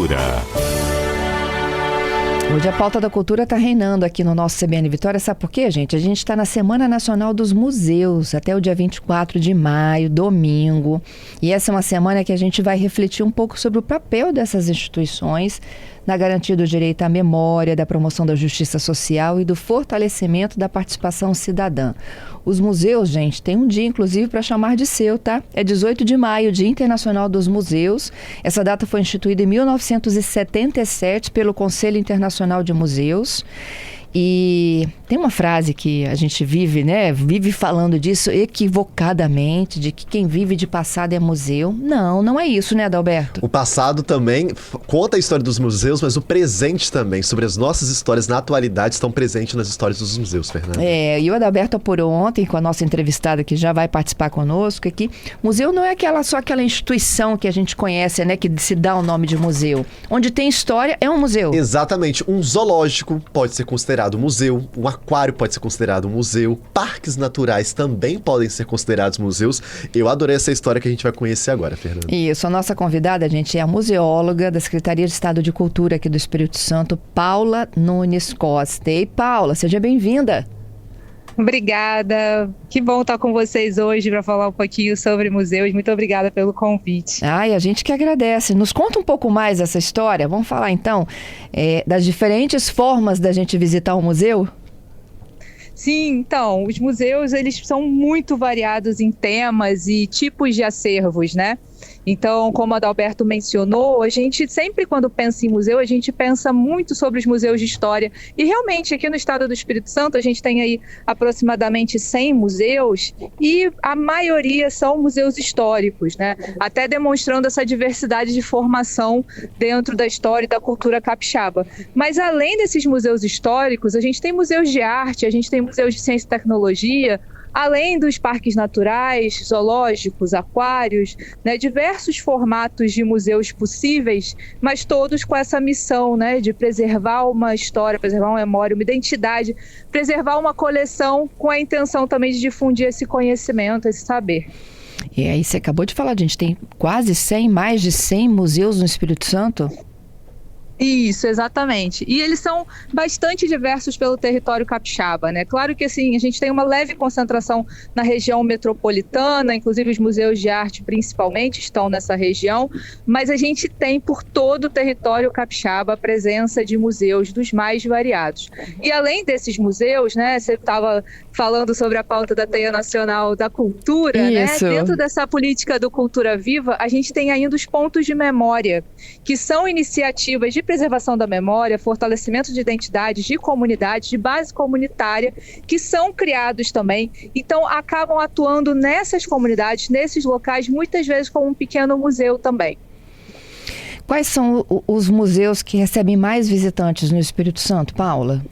Cultura. Hoje a pauta da cultura está reinando aqui no nosso CBN Vitória. Sabe por quê, gente? A gente está na Semana Nacional dos Museus, até o dia 24 de maio, domingo. E essa é uma semana que a gente vai refletir um pouco sobre o papel dessas instituições na garantia do direito à memória, da promoção da justiça social e do fortalecimento da participação cidadã. Os museus, gente, tem um dia, inclusive, para chamar de seu, tá? É 18 de maio, Dia Internacional dos Museus. Essa data foi instituída em 1977 pelo Conselho Internacional de Museus. E tem uma frase que a gente vive, né? Vive falando disso equivocadamente, de que quem vive de passado é museu. Não, não é isso, né, Adalberto? O passado também conta a história dos museus, mas o presente também, sobre as nossas histórias na atualidade, estão presentes nas histórias dos museus, Fernanda. E o Adalberto apurou ontem, com a nossa entrevistada que já vai participar conosco aqui, museu não é só aquela instituição que a gente conhece, né, que se dá o nome de museu. Onde tem história, é um museu. Exatamente. Um zoológico pode ser considerado museu, um aquário pode ser considerado um museu, parques naturais também podem ser considerados museus. Eu adorei essa história que a gente vai conhecer agora, Fernanda. Isso, a nossa convidada, gente, é a museóloga da Secretaria de Estado de Cultura aqui do Espírito Santo, Paula Nunes Costa. E Paula, seja bem-vinda. Obrigada, que bom estar com vocês hoje para falar um pouquinho sobre museus. Muito obrigada pelo convite. A gente que agradece. Nos conta um pouco mais essa história. Vamos falar então das diferentes formas da gente visitar um museu? Sim, então, os museus eles são muito variados em temas e tipos de acervos, né? Então, como a Adalberto mencionou, a gente sempre quando pensa em museu, a gente pensa muito sobre os museus de história. E realmente, aqui no estado do Espírito Santo, a gente tem aí aproximadamente 100 museus e a maioria são museus históricos, né? Até demonstrando essa diversidade de formação dentro da história e da cultura capixaba. Mas além desses museus históricos, a gente tem museus de arte, a gente tem museus de ciência e tecnologia, além dos parques naturais, zoológicos, aquários, né, diversos formatos de museus possíveis, mas todos com essa missão, né, de preservar uma história, preservar uma memória, uma identidade, preservar uma coleção com a intenção também de difundir esse conhecimento, esse saber. E aí você acabou de falar, a gente tem quase 100, mais de 100 museus no Espírito Santo? Isso, exatamente. E eles são bastante diversos pelo território capixaba, né? Claro que assim, a gente tem uma leve concentração na região metropolitana, inclusive os museus de arte principalmente estão nessa região, mas a gente tem por todo o território capixaba a presença de museus dos mais variados. E além desses museus, né, você estava falando sobre a pauta da Teia Nacional da Cultura, Isso. né? Dentro dessa política do Cultura Viva, a gente tem ainda os pontos de memória, que são iniciativas de preservação da memória, fortalecimento de identidades, de comunidades, de base comunitária, que são criados também. Então, acabam atuando nessas comunidades, nesses locais, muitas vezes como um pequeno museu também. Quais são os museus que recebem mais visitantes no Espírito Santo, Paula?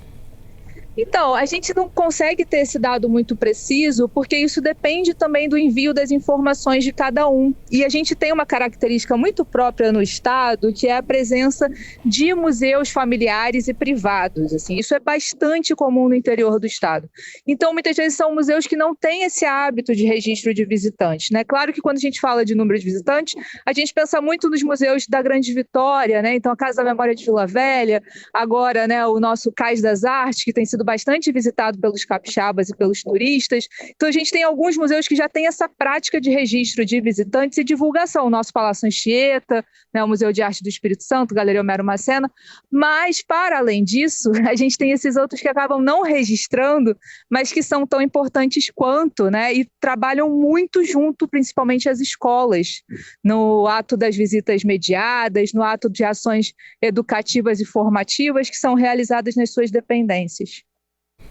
Então, a gente não consegue ter esse dado muito preciso, porque isso depende também do envio das informações de cada um. E a gente tem uma característica muito própria no estado, que é a presença de museus familiares e privados. Assim, isso é bastante comum no interior do estado. Então, muitas vezes são museus que não têm esse hábito de registro de visitantes, né? Claro que quando a gente fala de número de visitantes, a gente pensa muito nos museus da Grande Vitória, né? Então, a Casa da Memória de Vila Velha, agora, né, o nosso Cais das Artes, que tem sido bastante visitado pelos capixabas e pelos turistas. Então a gente tem alguns museus que já têm essa prática de registro de visitantes e divulgação. O nosso Palácio Anchieta, né, o Museu de Arte do Espírito Santo, Galeria Homero Macena. Mas, para além disso, a gente tem esses outros que acabam não registrando, mas que são tão importantes quanto, né, e trabalham muito junto, principalmente as escolas, no ato das visitas mediadas, no ato de ações educativas e formativas que são realizadas nas suas dependências.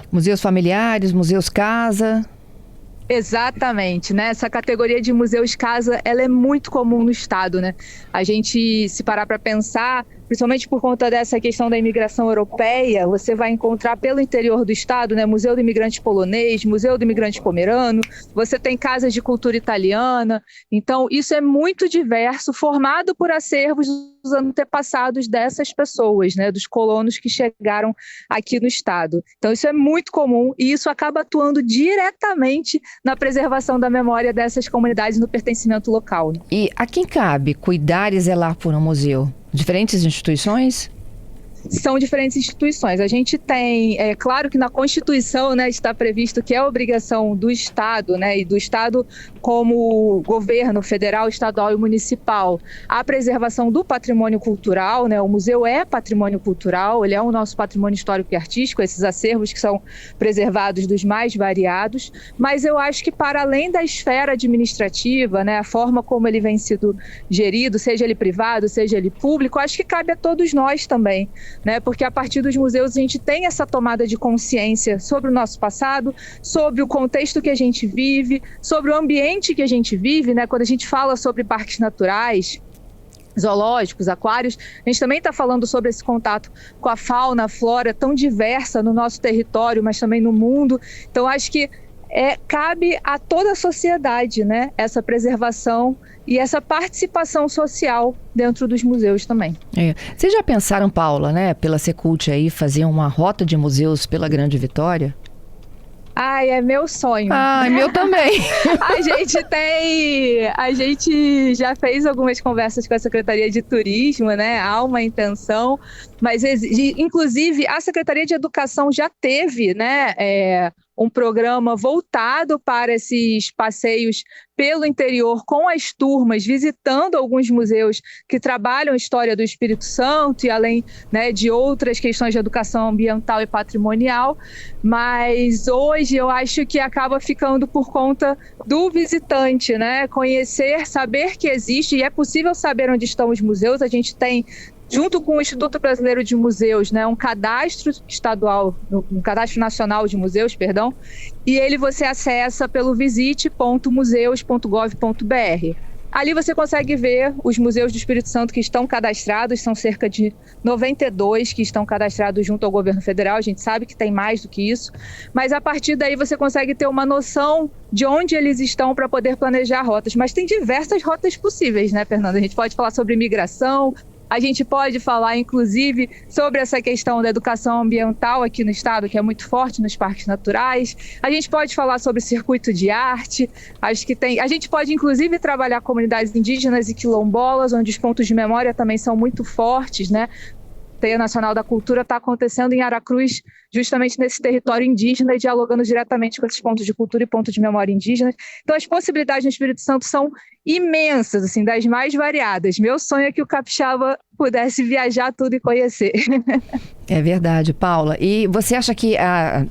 Museus familiares, museus casa. Exatamente, né? Essa categoria de museus casa, ela é muito comum no estado, né? A gente, se parar para pensar, principalmente por conta dessa questão da imigração europeia, você vai encontrar pelo interior do estado, né, Museu do Imigrante Polonês, Museu do Imigrante Pomerano, você tem casas de cultura italiana. Então, isso é muito diverso, formado por acervos dos antepassados dessas pessoas, né, dos colonos que chegaram aqui no estado. Então, isso é muito comum e isso acaba atuando diretamente na preservação da memória dessas comunidades no pertencimento local. E a quem cabe cuidar e zelar por um museu? Diferentes instituições? São diferentes instituições. A gente tem, claro que na Constituição, né, está previsto que é obrigação do Estado, né, e do Estado como governo federal, estadual e municipal, a preservação do patrimônio cultural, né, o museu é patrimônio cultural, ele é o nosso patrimônio histórico e artístico, esses acervos que são preservados dos mais variados, mas eu acho que para além da esfera administrativa, né, a forma como ele vem sido gerido, seja ele privado, seja ele público, acho que cabe a todos nós também, né? Porque a partir dos museus a gente tem essa tomada de consciência sobre o nosso passado, sobre o contexto que a gente vive, sobre o ambiente que a gente vive, né? Quando a gente fala sobre parques naturais, zoológicos, aquários, a gente também está falando sobre esse contato com a fauna, a flora tão diversa no nosso território, mas também no mundo. Então acho que cabe a toda a sociedade, né, essa preservação e essa participação social dentro dos museus também. Vocês já pensaram, Paula, né, pela Secult aí, fazer uma rota de museus pela Grande Vitória? Ai, é meu sonho. Ai, meu também. A gente já fez algumas conversas com a Secretaria de Turismo, né? Há uma intenção, mas inclusive a Secretaria de Educação já teve, né, um programa voltado para esses passeios pelo interior com as turmas, visitando alguns museus que trabalham a história do Espírito Santo e além, né, de outras questões de educação ambiental e patrimonial, mas hoje eu acho que acaba ficando por conta do visitante, né? Conhecer, saber que existe e é possível saber onde estão os museus. A gente tem, junto com o Instituto Brasileiro de Museus, né, um cadastro estadual, um cadastro nacional de museus, perdão, e ele você acessa pelo visite.museus.gov.br. Ali você consegue ver os museus do Espírito Santo que estão cadastrados, são cerca de 92 que estão cadastrados junto ao governo federal, a gente sabe que tem mais do que isso, mas a partir daí você consegue ter uma noção de onde eles estão para poder planejar rotas, mas tem diversas rotas possíveis, né, Fernanda? A gente pode falar sobre migração, a gente pode falar, inclusive, sobre essa questão da educação ambiental aqui no estado, que é muito forte nos parques naturais. A gente pode falar sobre circuito de arte. Acho que a gente pode, inclusive, trabalhar comunidades indígenas e quilombolas, onde os pontos de memória também são muito fortes, né? A Teia Nacional da Cultura está acontecendo em Aracruz, justamente nesse território indígena e dialogando diretamente com esses pontos de cultura e pontos de memória indígenas. Então, as possibilidades no Espírito Santo são imensas, assim, das mais variadas. Meu sonho é que o capixaba pudesse viajar tudo e conhecer. É verdade, Paula. E você acha que,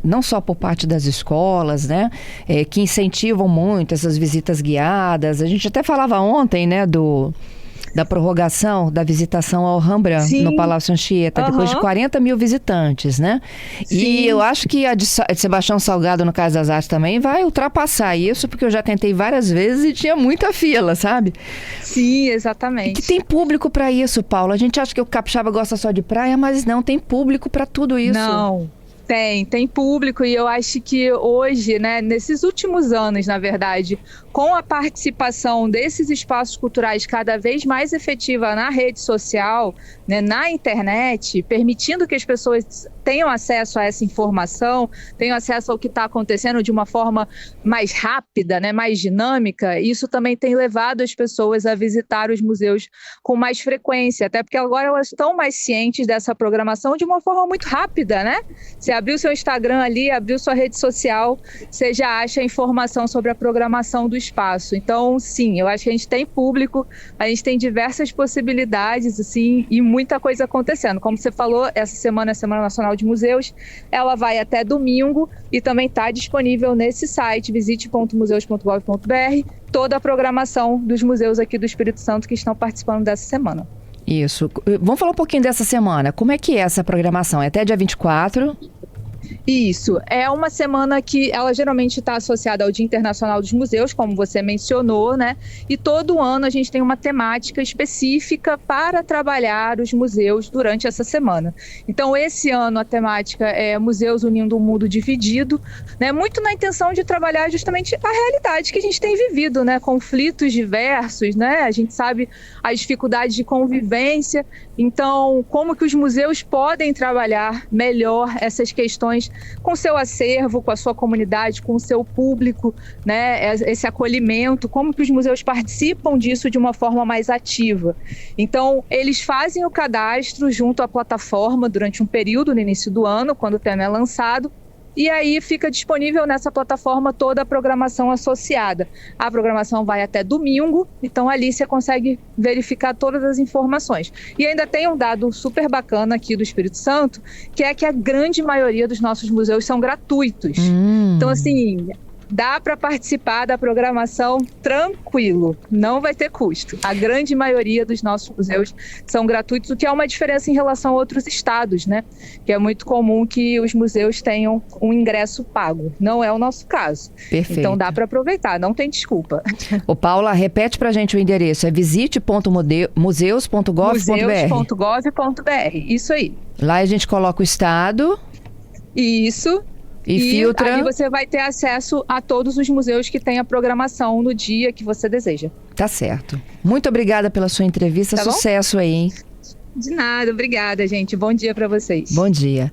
não só por parte das escolas, né, que incentivam muito essas visitas guiadas, a gente até falava ontem, né, da prorrogação da visitação ao Rembrandt, no Palácio Anchieta, depois de 40 mil visitantes, né? Sim. E eu acho que a de Sebastião Salgado no Cais das Artes também vai ultrapassar isso, porque eu já tentei várias vezes e tinha muita fila, sabe? Sim, exatamente. E que tem público para isso, Paula. A gente acha que o capixaba gosta só de praia, mas não, tem público para tudo isso. Não. Tem público e eu acho que hoje, né, nesses últimos anos, na verdade, com a participação desses espaços culturais cada vez mais efetiva na rede social, né, na internet, permitindo que as pessoas tenham acesso a essa informação, tenham acesso ao que está acontecendo de uma forma mais rápida, né, mais dinâmica, isso também tem levado as pessoas a visitar os museus com mais frequência, até porque agora elas estão mais cientes dessa programação de uma forma muito rápida, né? Você abriu seu Instagram ali, abriu sua rede social, você já acha informação sobre a programação do espaço. Então, sim, eu acho que a gente tem público, a gente tem diversas possibilidades, assim, e muita coisa acontecendo. Como você falou, essa semana é a Semana Nacional de Museus, ela vai até domingo e também está disponível nesse site, visite.museus.gov.br, toda a programação dos museus aqui do Espírito Santo que estão participando dessa semana. Isso. Vamos falar um pouquinho dessa semana. Como é que é essa programação? É até dia 24? Isso, é uma semana que ela geralmente está associada ao Dia Internacional dos Museus, como você mencionou, né? E todo ano a gente tem uma temática específica para trabalhar os museus durante essa semana. Então, esse ano a temática é Museus Unindo o Mundo Dividido, né? Muito na intenção de trabalhar justamente a realidade que a gente tem vivido, né? Conflitos diversos, né? A gente sabe as dificuldades de convivência. Então, como que os museus podem trabalhar melhor essas questões com o seu acervo, com a sua comunidade, com o seu público, né? Esse acolhimento, como que os museus participam disso de uma forma mais ativa. Então, eles fazem o cadastro junto à plataforma durante um período no início do ano, quando o tema é lançado, e aí fica disponível nessa plataforma toda a programação associada. A programação vai até domingo, então ali você consegue verificar todas as informações. E ainda tem um dado super bacana aqui do Espírito Santo, que é que a grande maioria dos nossos museus são gratuitos. Então, assim, dá para participar da programação tranquilo, não vai ter custo. A grande maioria dos nossos museus são gratuitos, o que é uma diferença em relação a outros estados, né? Que é muito comum que os museus tenham um ingresso pago. Não é o nosso caso. Perfeito. Então dá para aproveitar, não tem desculpa. Ô Paula, repete pra gente o endereço, é visite.museus.gov.br. Museus.gov.br, isso aí. Lá a gente coloca o estado. Isso. E filtra. Aí você vai ter acesso a todos os museus que têm a programação no dia que você deseja. Tá certo. Muito obrigada pela sua entrevista. Tá bom? Sucesso aí, hein? De nada, obrigada, gente. Bom dia para vocês. Bom dia.